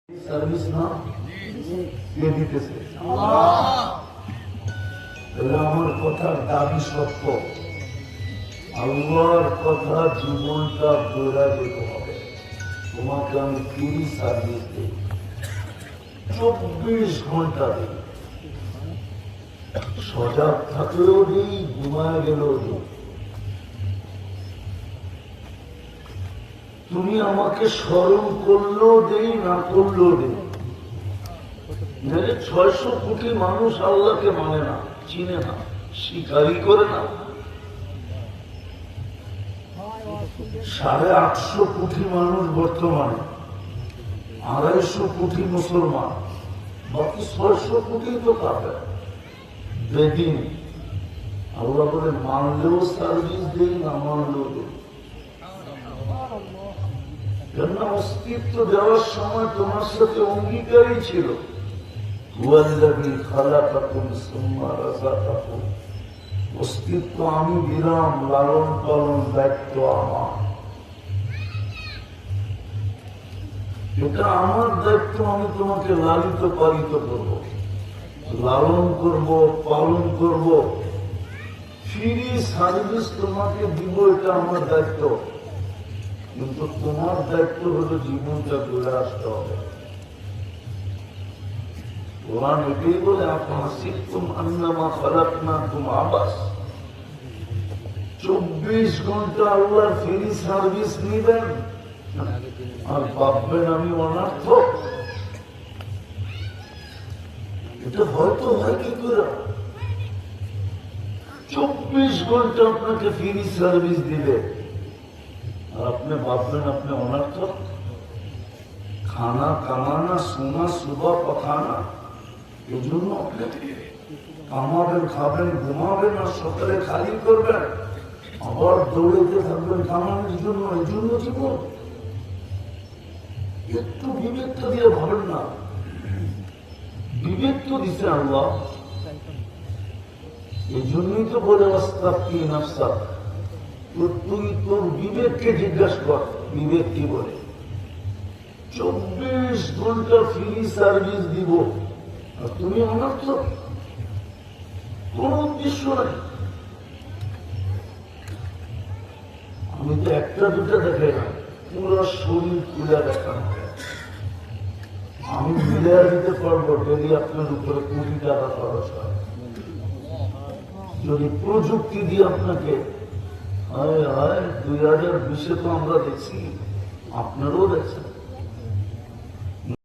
Service না কে দিতেছে? আমার কথার দাবি সত্য, আল্লাহর কথা জীবনটা দৌড়া যেতে হবে। তোমাকে আমি ফ্রি সার্ভিস দিই, 24 ঘন্টা দিই, সজাগ থাকলেও দিই, ঘুমায় গেলেও দিই। তুমি আমাকে স্মরণ করলেও দেই, না করলেও দেই। 600 কোটি মানুষ আল্লাহকে মানে না, চিনে না, স্বীকারই করে না। 850 কোটি মানুষ বর্তমানে, 250 কোটি মুসলমান, বাকি 600 কোটি তো কাফের বেদিন। আল্লাহ বলে মানলেও সার্ভিস দেই, না মানলেও দেই। কেননা অস্তিত্ব দেওয়ার সময় তোমার সাথে অঙ্গীকারই ছিল, অস্তিত্ব আমি দিলাম, লালন পালন দায়িত্ব আমার। এটা আমার দায়িত্ব, আমি তোমাকে লালিত পালিত করব, লালন করব, পালন করব, ফ্রি সার্ভিস তোমাকে দিব, এটা আমার দায়িত্ব। কিন্তু তোমার দায়িত্ব হলো জীবনটা ঘুরে আসতে হবে। কোরআন এটাই বলে, আপনার শিখতুম আন্নামা খালাকনাকুম আবাস। 24 ঘন্টা আল্লাহর ফ্রি সার্ভিস নিবেন আর ভাববেন আমি অনার্থক। এটা হয়তো হয় কি করে? 24 ঘন্টা আপনাকে ফ্রি সার্ভিস দিবে আর আপনি ভাববেন আপনি অনার্থক। খানা কামানা, সোনা সুবা পথানা, এই জন্য আপনি কামাবেন, খাবেন, ঘুমাবেন আর সকালে খালি করবেন, আবার দৌড়াতে থাকবেন কামানোর জন্য। এই জন্য জীবন। একটু বিবেকটা দিয়ে ভাবেন না, বিবেক তো দিছে আল্লাহ। এই জন্যই তো বলে ওয়াস্তাফি নাফসাক, তুই তোর বিবেককে জিজ্ঞাসা কর, বিবেক কি বলে। 24 ঘন্টা ফ্রি সার্ভিস দিব আর তুমি অনার্থক, কোন উদ্দেশ্য নাই। আমি তো একটা দুটা দেখে না, পুরো শরীর খুলে দেখানো। আমি মিলে দিতে পারবো যদি আপনার উপরে 20 টাকা খরচ হয়। যদি প্রযুক্তি দিয়ে আপনাকে 2020-এ তো আমরা দেখছি, আপনারাও দেখছেন,